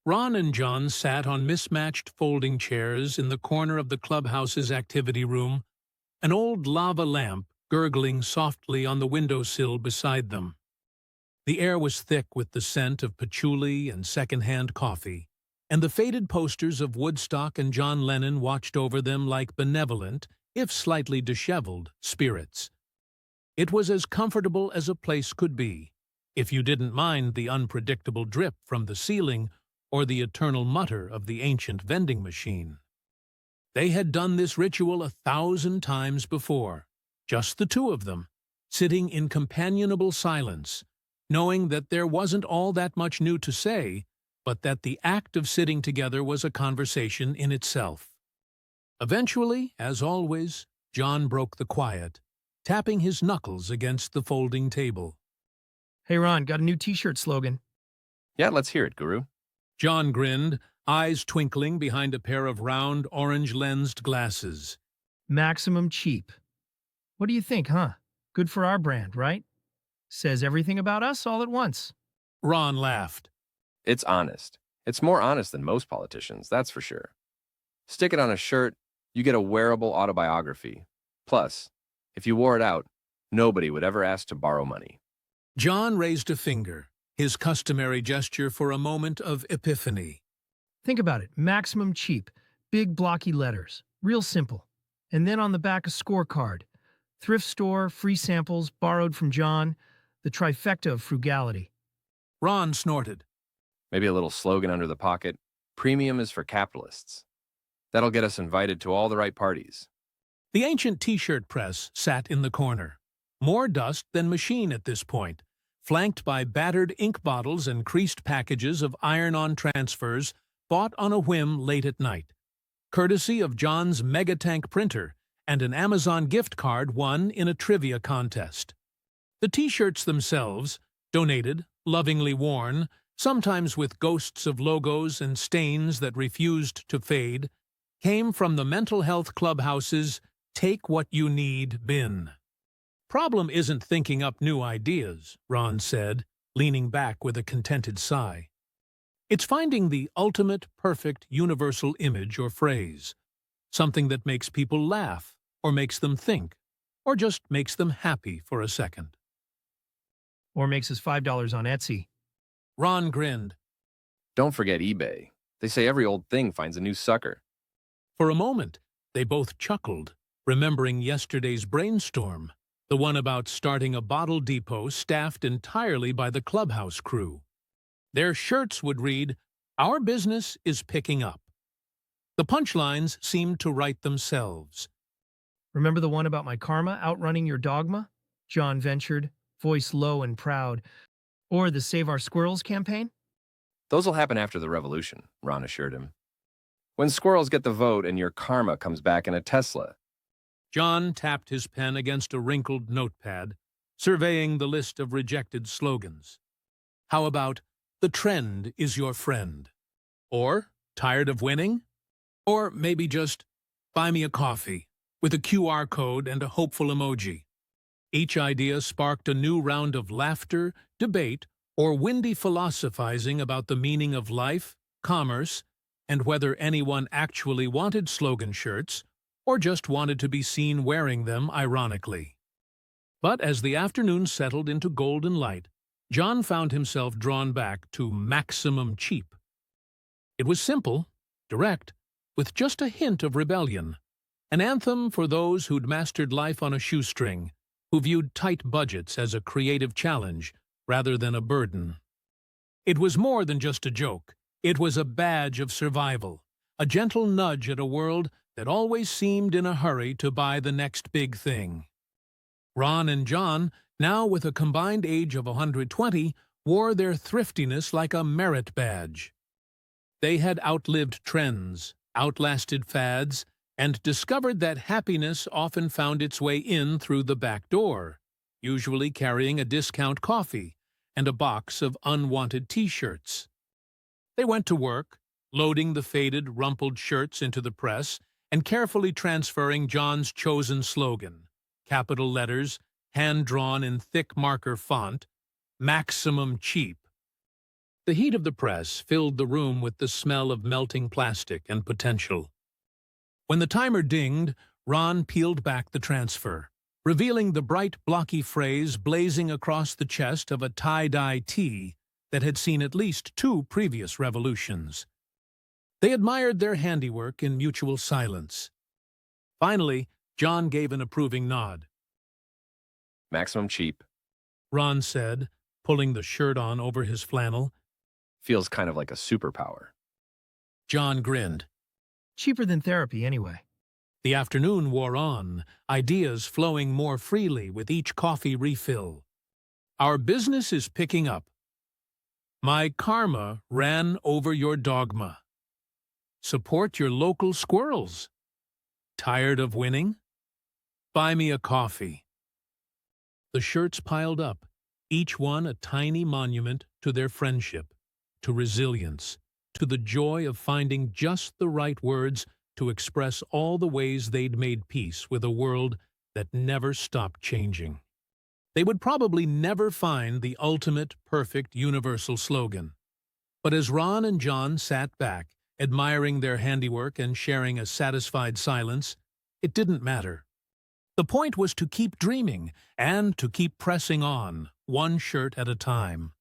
Ron and John sat on mismatched folding chairs in the corner of the clubhouse's activity room, an old lava lamp gurgling softly on the windowsill beside them. The air was thick with the scent of patchouli and second-hand coffee, and the faded posters of Woodstock and John Lennon watched over them like benevolent, if slightly disheveled, spirits. It was as comfortable as a place could be, if you didn't mind the unpredictable drip from the ceiling or the eternal mutter of the ancient vending machine. They had done this ritual 1,000 times before, just the two of them, sitting in companionable silence, knowing that there wasn't all that much new to say, but that the act of sitting together was a conversation in itself. Eventually, as always, John broke the quiet, tapping his knuckles against the folding table. Hey Ron, got a new t-shirt slogan. Yeah, let's hear it, Guru. John grinned, eyes twinkling behind a pair of round, orange-lensed glasses. Maximum cheap. What do you think, huh? Good for our brand, right? Says everything about us all at once. Ron laughed. It's honest. It's more honest than most politicians, that's for sure. Stick it on a shirt, you get a wearable autobiography. Plus, if you wore it out, nobody would ever ask to borrow money. John raised a finger, his customary gesture for a moment of epiphany. Think about it. Maximum cheap. Big blocky letters. Real simple. And then on the back a scorecard. Thrift store, free samples, borrowed from John. The trifecta of frugality. Ron snorted. Maybe a little slogan under the pocket. Premium is for capitalists. That'll get us invited to all the right parties. The ancient t-shirt press sat in the corner. More dust than machine at this point, flanked by battered ink bottles and creased packages of iron-on transfers bought on a whim late at night, courtesy of John's Megatank printer and an Amazon gift card won in a trivia contest. The t-shirts themselves, donated, lovingly worn, sometimes with ghosts of logos and stains that refused to fade, came from the Mental Health Clubhouse's Take What You Need bin. Problem isn't thinking up new ideas, Ron said, leaning back with a contented sigh. It's finding the ultimate, perfect, universal image or phrase, something that makes people laugh, or makes them think, or just makes them happy for a second. Or makes us $5 on Etsy. Ron grinned. Don't forget eBay. They say every old thing finds a new sucker. For a moment, they both chuckled, remembering yesterday's brainstorm, the one about starting a bottle depot staffed entirely by the clubhouse crew. Their shirts would read, "Our business is picking up." The punchlines seemed to write themselves. Remember the one about my karma outrunning your dogma? John ventured, voice low and proud. Or the Save Our Squirrels campaign? Those'll happen after the revolution, Ron assured him. When squirrels get the vote and your karma comes back in a Tesla. John tapped his pen against a wrinkled notepad, surveying the list of rejected slogans. How about, "The trend is your friend"? Or, "Tired of winning"? Or maybe just, "Buy me a coffee," with a QR code and a hopeful emoji. Each idea sparked a new round of laughter, debate, or windy philosophizing about the meaning of life, commerce, and whether anyone actually wanted slogan shirts or just wanted to be seen wearing them ironically. But as the afternoon settled into golden light, John found himself drawn back to maximum cheap. It was simple, direct, with just a hint of rebellion, an anthem for those who'd mastered life on a shoestring, who viewed tight budgets as a creative challenge rather than a burden. It was more than just a joke. It was a badge of survival, a gentle nudge at a world that always seemed in a hurry to buy the next big thing. Ron and John, now with a combined age of 120, wore their thriftiness like a merit badge. They had outlived trends, outlasted fads, and discovered that happiness often found its way in through the back door, usually carrying a discount coffee and a box of unwanted t-shirts. They went to work, loading the faded, rumpled shirts into the press and carefully transferring John's chosen slogan, capital letters, hand-drawn in thick marker font, "Maximum Cheap." The heat of the press filled the room with the smell of melting plastic and potential. When the timer dinged, Ron peeled back the transfer, revealing the bright, blocky phrase blazing across the chest of a tie-dye tee that had seen at least 2 previous revolutions. They admired their handiwork in mutual silence. Finally, John gave an approving nod. Maximum cheap. Ron said, pulling the shirt on over his flannel. Feels kind of like a superpower. John grinned. Cheaper than therapy, anyway. The afternoon wore on, ideas flowing more freely with each coffee refill. Our business is picking up. My karma ran over your dogma. Support your local squirrels. Tired of winning? Buy me a coffee. The shirts piled up, each one a tiny monument to their friendship, to resilience, to the joy of finding just the right words to express all the ways they'd made peace with a world that never stopped changing. They would probably never find the ultimate, perfect, universal slogan. But as Ron and John sat back, admiring their handiwork and sharing a satisfied silence, it didn't matter. The point was to keep dreaming and to keep pressing on, one shirt at a time.